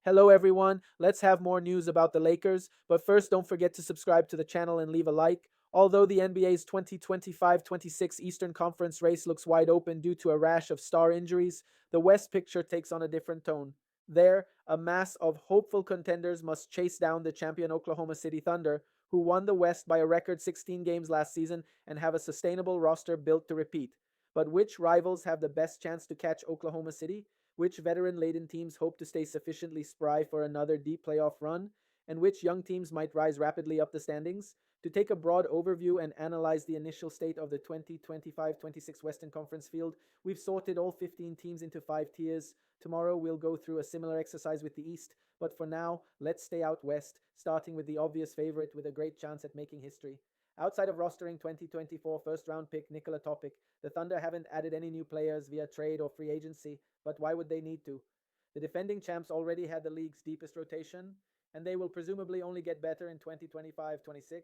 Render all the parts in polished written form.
Hello, everyone. Let's have more news about the Lakers. But first, don't forget to subscribe to the channel and leave a like. Although the NBA's 2025-26 Eastern Conference race looks wide open due to a rash of star injuries, the West picture takes on a different tone. There, a mass of hopeful contenders must chase down the champion Oklahoma City Thunder, who won the West by a record 16 games last season and have a sustainable roster built to repeat. But which rivals have the best chance to catch Oklahoma City? Which veteran laden teams hope to stay sufficiently spry for another deep playoff run? And which young teams might rise rapidly up the standings? To take a broad overview and analyze the initial state of the 2025-26 Western Conference field, we've sorted all 15 teams into 5 tiers. Tomorrow we'll go through a similar exercise with the East, but for now, let's stay out west, starting with the obvious favorite with a great chance at making history. Outside of rostering 2024 first round pick Nikola Topic, the Thunder haven't added any new players via trade or free agency, but why would they need to? The defending champs already had the league's deepest rotation, and they will presumably only get better in 2025-26,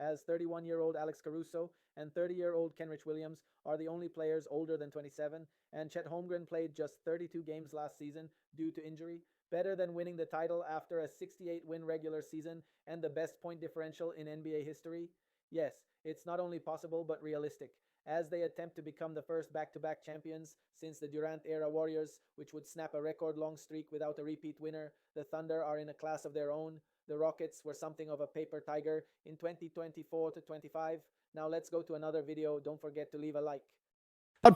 as 31-year-old Alex Caruso and 30-year-old Kenrich Williams are the only players older than 27, and Chet Holmgren played just 32 games last season due to injury, better than winning the title after a 68-win regular season and the best point differential in NBA history. Yes, it's not only possible but realistic, as they attempt to become the first back to back champions since the Durant era Warriors, which would snap a record long streak without a repeat winner. The Thunder are in a class of their own. The Rockets were something of a paper tiger in 2024 to 25. Now let's go to another video. Don't forget to leave a like.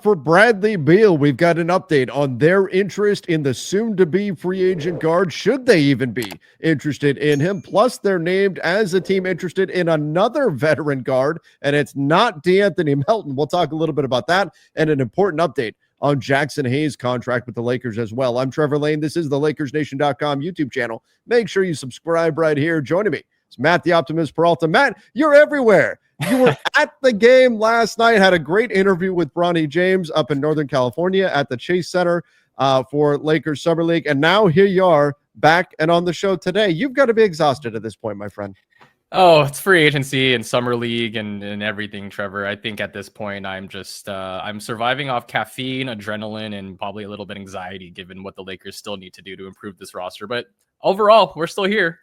For Bradley Beal, we've got an update on their interest in the soon-to-be free agent guard, should they even be interested in him. Plus, they're named as a team interested in another veteran guard, and it's not DeAnthony Melton. We'll talk a little bit about that and an important update on Jackson Hayes' contract with the Lakers as well. I'm Trevor Lane. This is the LakersNation.com YouTube channel. Make sure you subscribe right here. Joining me, it's Matt the Optimist Peralta. Matt, you're everywhere. You were at the game last night, had a great interview with Bronny James up in Northern California at the Chase Center for Lakers Summer League. And now here you are back and on the show today. You've got to be exhausted at this point, my friend. Oh, it's free agency and summer league and everything, Trevor. I think at this point I'm just I'm surviving off caffeine, adrenaline, and probably a little bit anxiety given what the Lakers still need to do to improve this roster. But overall, we're still here.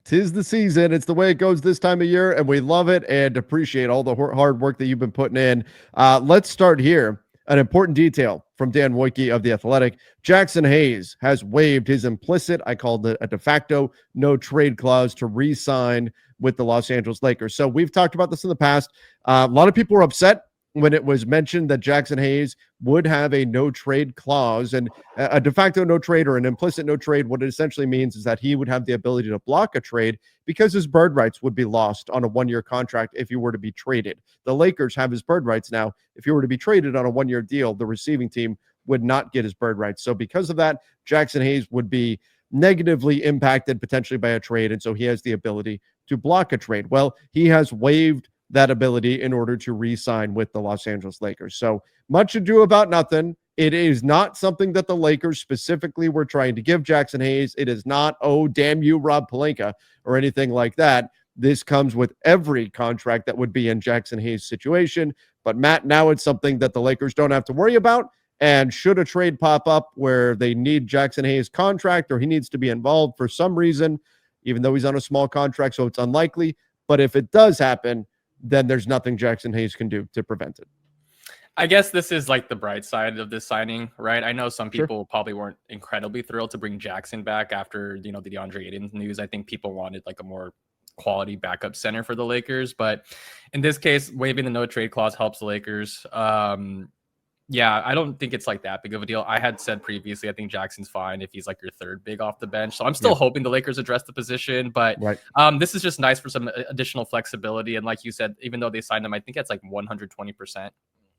'Tis the season. It's the way it goes this time of year, and we love it and appreciate all the hard work that you've been putting in. Let's start here. An important detail from Dan Wojcicki of The Athletic. Jackson Hayes has waived his implicit, I called it a de facto, no trade clause to re-sign with the Los Angeles Lakers. So we've talked about this in the past. A lot of people were upset when it was mentioned that Jackson Hayes would have a no trade clause, and a de facto no trade or an implicit no trade. What it essentially means is that he would have the ability to block a trade because his bird rights would be lost on a 1-year contract if he were to be traded. The Lakers have his bird rights now. If he were to be traded on a 1-year deal, the receiving team would not get his bird rights. So because of that, Jackson Hayes would be negatively impacted potentially by a trade, and so he has the ability to block a trade. Well, he has waived that ability in order to re-sign with the Los Angeles Lakers. So much ado about nothing. It is not something that the Lakers specifically were trying to give Jackson Hayes. It is not, oh, damn you, Rob Pelinka, or anything like that. This comes with every contract that would be in Jackson Hayes' situation. But Matt, now it's something that the Lakers don't have to worry about. And should a trade pop up where they need Jackson Hayes' contract or he needs to be involved for some reason, even though he's on a small contract, so it's unlikely. But if it does happen, then there's nothing Jackson Hayes can do to prevent it. I guess this is like the bright side of this signing, right? I know some people probably weren't incredibly thrilled to bring Jackson back after, the DeAndre Ayton news. I think people wanted like a more quality backup center for the Lakers. But in this case, waiving the no trade clause helps the Lakers. Yeah, I don't think it's like that big of a deal. I had said previously, I think Jackson's fine if he's like your third big off the bench. So I'm still hoping the Lakers address the position, but this is just nice for some additional flexibility. And like you said, even though they signed him, I think it's like 120%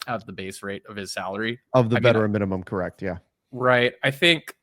of the base rate of his salary. Of the veteran minimum, correct, yeah. Right. I think,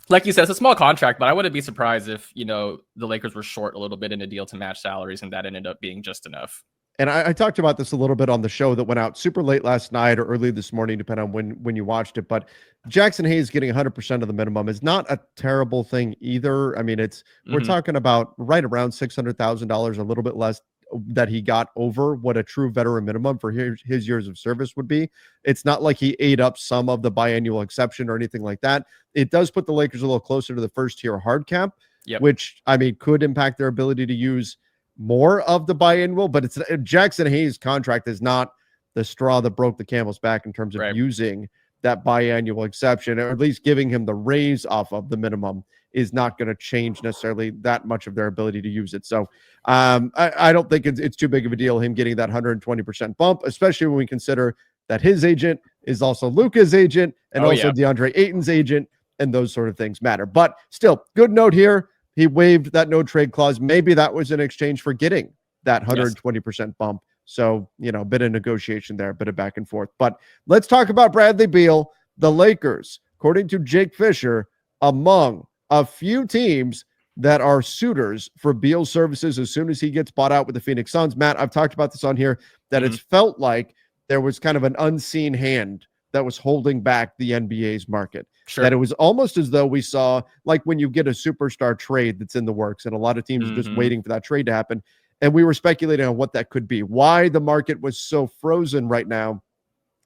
like you said, it's a small contract, but I wouldn't be surprised if, the Lakers were short a little bit in a deal to match salaries, and that ended up being just enough. And I talked about this a little bit on the show that went out super late last night or early this morning, depending on when you watched it. But Jackson Hayes getting 100% of the minimum is not a terrible thing either. I mean, we're talking about right around $600,000, a little bit less that he got over what a true veteran minimum for his years of service would be. It's not like he ate up some of the biannual exception or anything like that. It does put the Lakers a little closer to the first tier hard cap, which I mean could impact their ability to use more of the biannual, but it's Jackson Hayes' contract is not the straw that broke the camel's back in terms of using that biannual exception, or at least giving him the raise off of the minimum is not going to change necessarily that much of their ability to use it. So I don't think it's too big of a deal, him getting that 120% bump, especially when we consider that his agent is also Luka's agent and DeAndre Ayton's agent, and those sort of things matter. But still, good note here. He waived that no trade clause. Maybe that was in exchange for getting that 120% bump. So, a bit of negotiation there, a bit of back and forth. But let's talk about Bradley Beal. The Lakers, according to Jake Fisher, among a few teams that are suitors for Beal's services as soon as he gets bought out with the Phoenix Suns. Matt, I've talked about this on here, that it's felt like there was kind of an unseen hand that was holding back the NBA's market. That it was almost as though we saw, like when you get a superstar trade that's in the works, and a lot of teams are just waiting for that trade to happen. And we were speculating on what that could be, why the market was so frozen right now,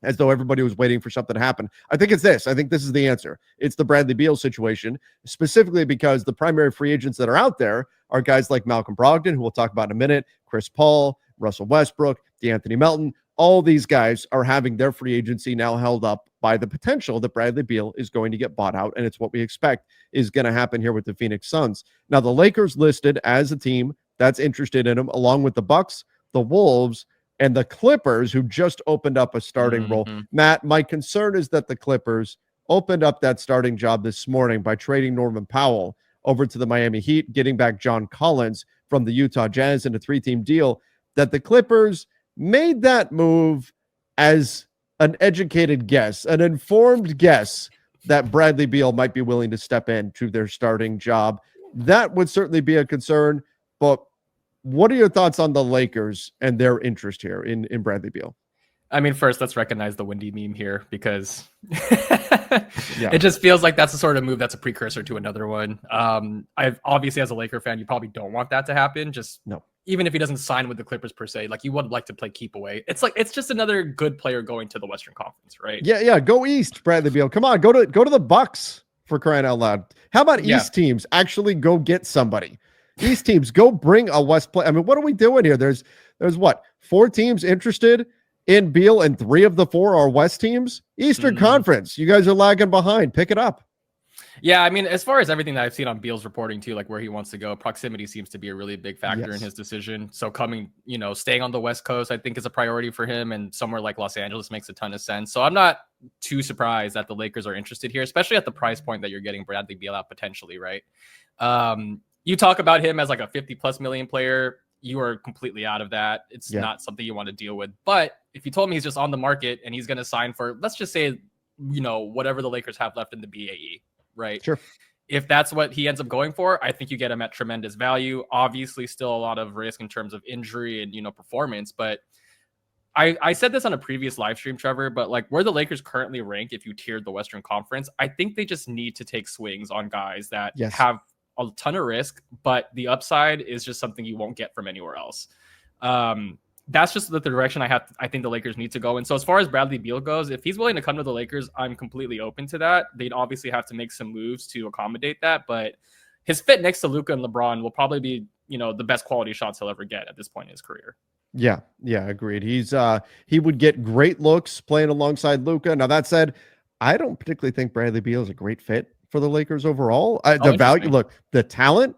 as though everybody was waiting for something to happen. I think it's this. I think this is the answer. It's the Bradley Beal situation, specifically because the primary free agents that are out there are guys like Malcolm Brogdon, who we'll talk about in a minute, Chris Paul, Russell Westbrook, DeAnthony Melton. All these guys are having their free agency now held up by the potential that Bradley Beal is going to get bought out, and it's what we expect is going to happen here with the Phoenix Suns. Now, the Lakers listed as a team that's interested in him, along with the Bucks, the Wolves, and the Clippers, who just opened up a starting role. Matt, my concern is that the Clippers opened up that starting job this morning by trading Norman Powell over to the Miami Heat, getting back John Collins from the Utah Jazz in a 3-team deal, that the Clippers made that move as an educated guess, an informed guess that Bradley Beal might be willing to step into their starting job. That would certainly be a concern, but what are your thoughts on the Lakers and their interest here in Bradley Beal? I mean, first, let's recognize the Windy meme here, because it just feels like that's the sort of move that's a precursor to another one. I've obviously, as a Laker fan, you probably don't want that to happen. Even if he doesn't sign with the Clippers per se, like you would like to play keep away. It's just another good player going to the Western Conference, right? Yeah. Go East, Bradley Beal. Come on, go to the Bucks, for crying out loud. How about East teams actually go get somebody? East teams, go bring a West play. I mean, what are we doing here? There's what, 4 teams interested in Beal, and 3 of the 4 are West teams? Eastern Conference, you guys are lagging behind. Pick it up. Yeah, I mean, as far as everything that I've seen on Beal's reporting too, like where he wants to go, proximity seems to be a really big factor in his decision. So staying on the West Coast, I think is a priority for him, and somewhere like Los Angeles makes a ton of sense. So I'm not too surprised that the Lakers are interested here, especially at the price point that you're getting Bradley Beal at potentially, right? You talk about him as like a 50+ million player. You are completely out of that. It's not something you want to deal with. But if you told me he's just on the market and he's going to sign for, let's just say, whatever the Lakers have left in the BAE, right? Sure. If that's what he ends up going for, I think you get him at tremendous value. Obviously, still a lot of risk in terms of injury and, performance. But I said this on a previous live stream, Trevor, but like where the Lakers currently rank, if you tiered the Western Conference, I think they just need to take swings on guys that have a ton of risk, but the upside is just something you won't get from anywhere else. That's just the direction I think the Lakers need to go. And so as far as Bradley Beal goes, if he's willing to come to the Lakers, I'm completely open to that. They'd obviously have to make some moves to accommodate that, but his fit next to Luka and LeBron will probably be, the best quality shots he'll ever get at this point in his career. Yeah, agreed. He would get great looks playing alongside Luka. Now that said, I don't particularly think Bradley Beal is a great fit for the Lakers overall. The value, look, the talent,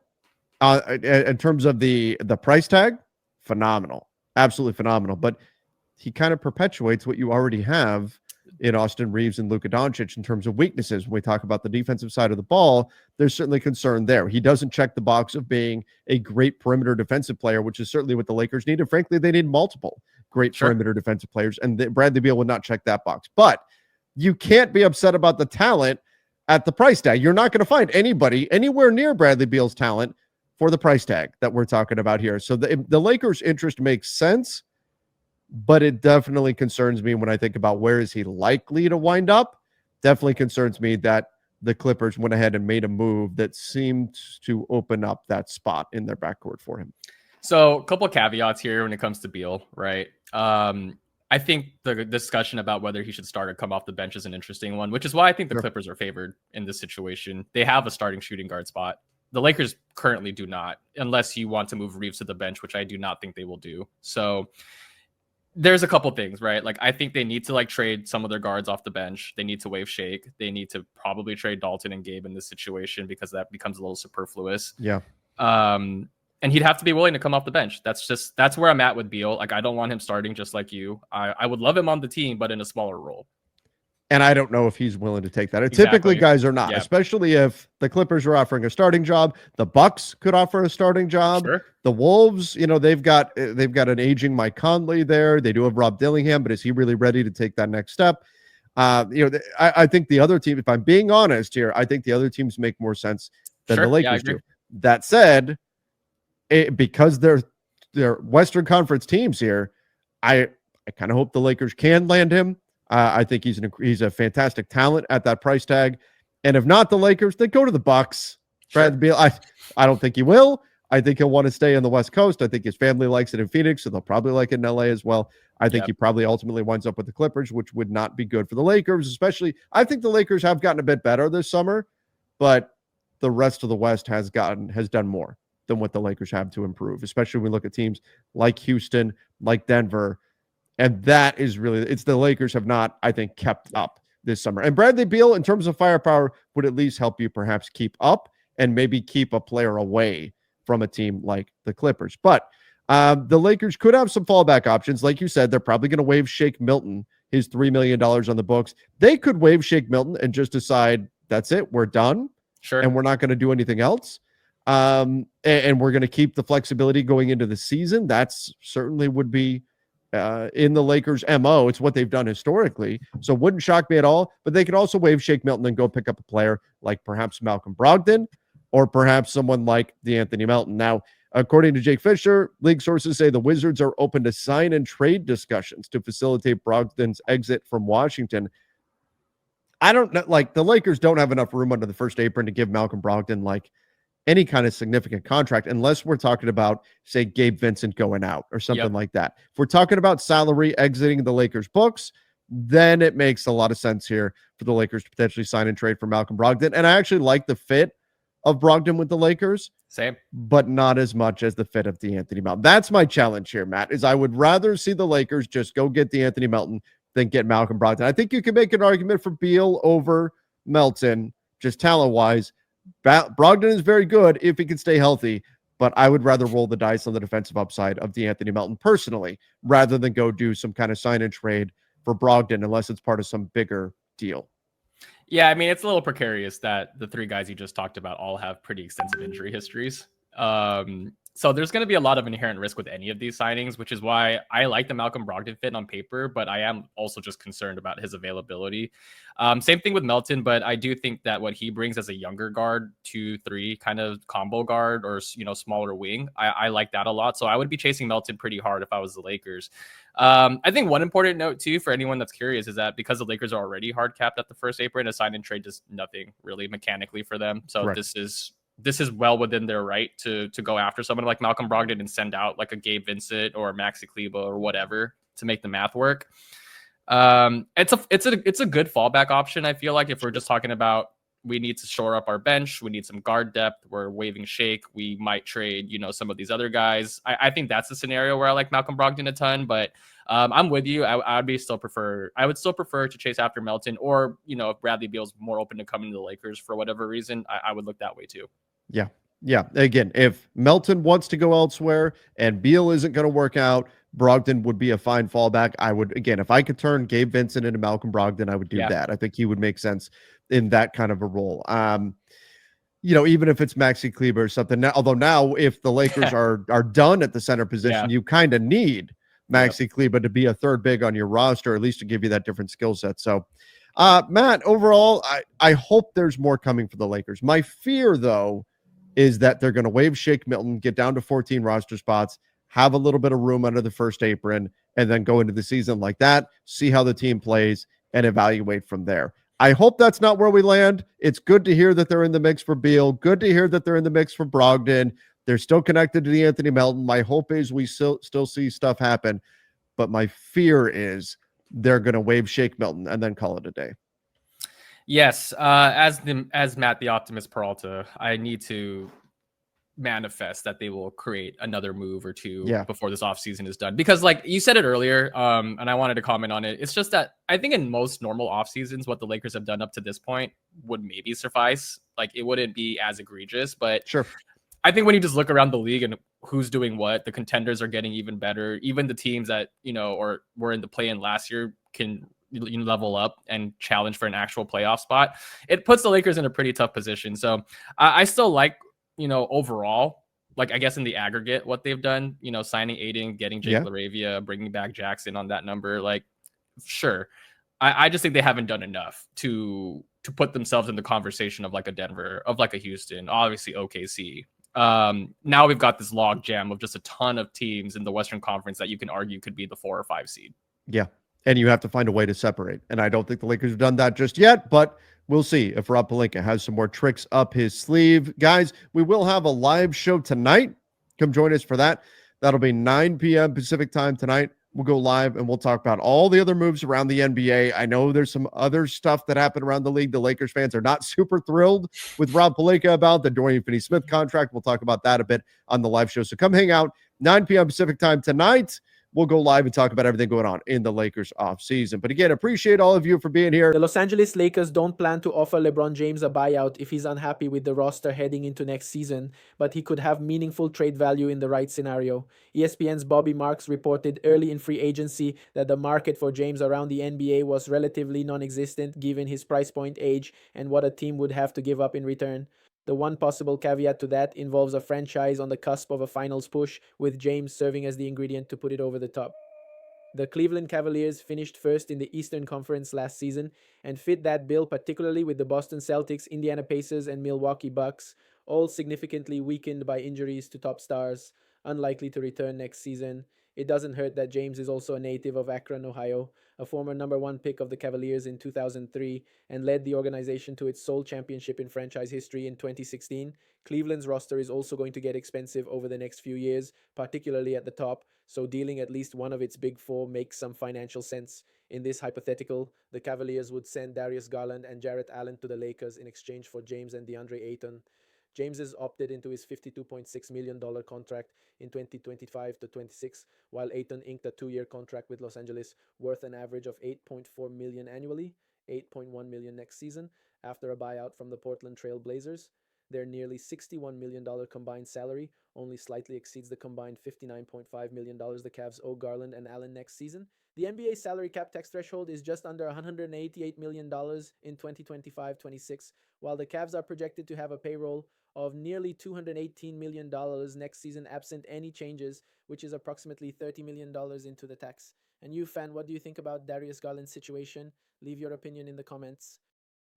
in terms of the price tag, phenomenal, absolutely phenomenal. But he kind of perpetuates what you already have in Austin Reeves and Luka Doncic in terms of weaknesses. When we talk about the defensive side of the ball, there's certainly concern there. He doesn't check the box of being a great perimeter defensive player, which is certainly what the Lakers need. And frankly, they need multiple great perimeter defensive players, and Bradley Beal would not check that box. But you can't be upset about the talent at the price tag. You're not going to find anybody anywhere near Bradley Beal's talent for the price tag that we're talking about here. So the Lakers' interest makes sense, but it definitely concerns me when I think about where is he likely to wind up. Definitely concerns me that the Clippers went ahead and made a move that seemed to open up that spot in their backcourt for him. So a couple caveats here when it comes to Beal, right? I think the discussion about whether he should start or come off the bench is an interesting one, which is why I think the Sure. Clippers are favored in this situation. They have a starting shooting guard spot. The Lakers currently do not, unless you want to move Reeves to the bench, which I do not think they will do. So there's a couple things, right? Like I think they need to like trade some of their guards off the bench. They need to waive Shake. They need to probably trade Dalton and Gabe in this situation because that becomes a little superfluous. Yeah. And he'd have to be willing to come off the bench. That's where I'm at with Beal. Like I don't want him starting just like you. I would love him on the team, but in a smaller role. And I don't know if he's willing to take that. Exactly. Typically, guys are not, especially if the Clippers are offering a starting job. The Bucks could offer a starting job. Sure. The Wolves, they've got an aging Mike Conley there. They do have Rob Dillingham, but is he really ready to take that next step? I think the other team, if I'm being honest here, I think the other teams make more sense than the Lakers do. That said, because they're Western Conference teams here, I kind of hope the Lakers can land him. I think he's a fantastic talent at that price tag. And if not the Lakers, then go to the Bucks. Sure. I don't think he will. I think he'll want to stay on the West Coast. I think his family likes it in Phoenix, so they'll probably like it in LA as well. I think he probably ultimately winds up with the Clippers, which would not be good for the Lakers, especially. I think the Lakers have gotten a bit better this summer, but the rest of the West has done more than what the Lakers have to improve, especially when we look at teams like Houston, like Denver. And that is really, it's the Lakers have not, I think, kept up this summer. And Bradley Beal, in terms of firepower, would at least help you perhaps keep up and maybe keep a player away from a team like the Clippers. But the Lakers could have some fallback options. Like you said, they're probably going to waive Shake Milton, his $3 million on the books. They could waive Shake Milton and just decide, that's it, we're done. Sure. And we're not going to do anything else. And we're going to keep the flexibility going into the season. That's certainly would be in the Lakers' MO. It's what they've done historically. So it wouldn't shock me at all. But they could also waive Shake Milton and go pick up a player like perhaps Malcolm Brogdon or perhaps someone like DeAnthony Melton. Now, according to Jake Fisher, league sources say the Wizards are open to sign and trade discussions to facilitate Brogdon's exit from Washington. I don't know. Like the Lakers don't have enough room under the first apron to give Malcolm Brogdon like any kind of significant contract, unless we're talking about, say, Gabe Vincent going out or something like that. If we're talking about salary exiting the Lakers' books, then it makes a lot of sense here for the Lakers to potentially sign and trade for Malcolm Brogdon. And I actually like the fit of Brogdon with the Lakers. Same. But not as much as the fit of DeAnthony Melton. That's my challenge here, Matt, is I would rather see the Lakers just go get DeAnthony Melton than get Malcolm Brogdon. I think you can make an argument for Beal over Melton, just talent-wise. Brogdon is very good if he can stay healthy, but I would rather roll the dice on the defensive upside of DeAnthony Melton personally, rather than go do some kind of sign and trade for Brogdon, unless it's part of some bigger deal. Yeah, I mean, it's a little precarious that the three guys you just talked about all have pretty extensive injury histories. So there's going to be a lot of inherent risk with any of these signings, which is why I like the Malcolm Brogdon fit on paper, but I am also just concerned about his availability. Same thing with Melton, but I do think that what he brings as a younger guard, 2-3 kind of combo guard or, smaller wing, I like that a lot. So I would be chasing Melton pretty hard if I was the Lakers. I think one important note too, for anyone that's curious, is that because the Lakers are already hard capped at the first apron, a sign and trade does nothing really mechanically for them. So right. This is well within their right to go after someone like Malcolm Brogdon and send out like a Gabe Vincent or a Maxi Kleber or whatever to make the math work. It's a good fallback option. I feel like if we're just talking about we need to shore up our bench, we need some guard depth, we're waiving Shake, we might trade, some of these other guys. I think that's the scenario where I like Malcolm Brogdon a ton, but I'm with you. I would still prefer to chase after Melton, or if Bradley Beal's more open to coming to the Lakers for whatever reason, I would look that way too. Yeah. Again, if Melton wants to go elsewhere and Beal isn't going to work out, Brogdon would be a fine fallback. I would, again, if I could turn Gabe Vincent into Malcolm Brogdon, I would do that. I think he would make sense in that kind of a role. Even if it's Maxi Kleber or something. Now, although now, if the Lakers are done at the center position, you kind of need Maxi Kleber to be a third big on your roster, at least to give you that different skill set. So, Matt, overall, I hope there's more coming for the Lakers. My fear, though, is that they're going to waive Shake Milton, get down to 14 roster spots, have a little bit of room under the first apron, and then go into the season like that, see how the team plays, and evaluate from there. I hope that's not where we land. It's good to hear that they're in the mix for Beal. Good to hear that they're in the mix for Brogdon. They're still connected to the Anthony Melton. My hope is we still see stuff happen, but my fear is they're going to waive Shake Milton and then call it a day. Yes, as Matt the Optimist Peralta, I need to manifest that they will create another move or two before this offseason is done. Because like you said it earlier, and I wanted to comment on it. It's just that I think in most normal off seasons, what the Lakers have done up to this point would maybe suffice. Like it wouldn't be as egregious, but sure. I think when you just look around the league and who's doing what, the contenders are getting even better. Even the teams that, or were in the play-in last year can level up and challenge for an actual playoff spot. It puts the Lakers in a pretty tough position. So I still like, overall, like I guess in the aggregate, what they've done, signing Aiden, getting Jake LaRavia, bringing back Jackson on that number, like, sure. I just think they haven't done enough to put themselves in the conversation of like a Denver, of like a Houston, obviously OKC. Now we've got this log jam of just a ton of teams in the Western Conference that you can argue could be the 4 or 5 seed. Yeah. And you have to find a way to separate. And I don't think the Lakers have done that just yet, but we'll see if Rob Pelinka has some more tricks up his sleeve. Guys, we will have a live show tonight. Come join us for that. That'll be 9 p.m. Pacific time tonight. We'll go live and we'll talk about all the other moves around the NBA. I know there's some other stuff that happened around the league. The Lakers fans are not super thrilled with Rob Pelinka about the Dorian Finney-Smith contract. We'll talk about that a bit on the live show. So come hang out 9 p.m. Pacific time tonight. We'll go live and talk about everything going on in the Lakers offseason. But again, appreciate all of you for being here. The Los Angeles Lakers don't plan to offer LeBron James a buyout if he's unhappy with the roster heading into next season, but he could have meaningful trade value in the right scenario. ESPN's Bobby Marks reported early in free agency that the market for James around the NBA was relatively non-existent given his price point, age, and what a team would have to give up in return. The one possible caveat to that involves a franchise on the cusp of a finals push, with James serving as the ingredient to put it over the top. The Cleveland Cavaliers finished first in the Eastern Conference last season and fit that bill particularly with the Boston Celtics, Indiana Pacers, and Milwaukee Bucks, all significantly weakened by injuries to top stars, unlikely to return next season. It doesn't hurt that James is also a native of Akron, Ohio, a former number 1 pick of the Cavaliers in 2003, and led the organization to its sole championship in franchise history in 2016. Cleveland's roster is also going to get expensive over the next few years, particularly at the top, so dealing at least one of its big four makes some financial sense. In this hypothetical, the Cavaliers would send Darius Garland and Jarrett Allen to the Lakers in exchange for James and DeAndre Ayton. James is opted into his $52.6 million contract in 2025 to 26, while Ayton inked a 2-year contract with Los Angeles worth an average of $8.4 million annually, $8.1 million next season, after a buyout from the Portland Trail Blazers. Their nearly $61 million combined salary only slightly exceeds the combined $59.5 million the Cavs owe Garland and Allen next season. The NBA salary cap tax threshold is just under $188 million in 2025-26, while the Cavs are projected to have a payroll of nearly $218 million next season absent any changes, which is approximately $30 million into the tax. And you, fan, what do you think about Darius Garland's situation? Leave your opinion in the comments.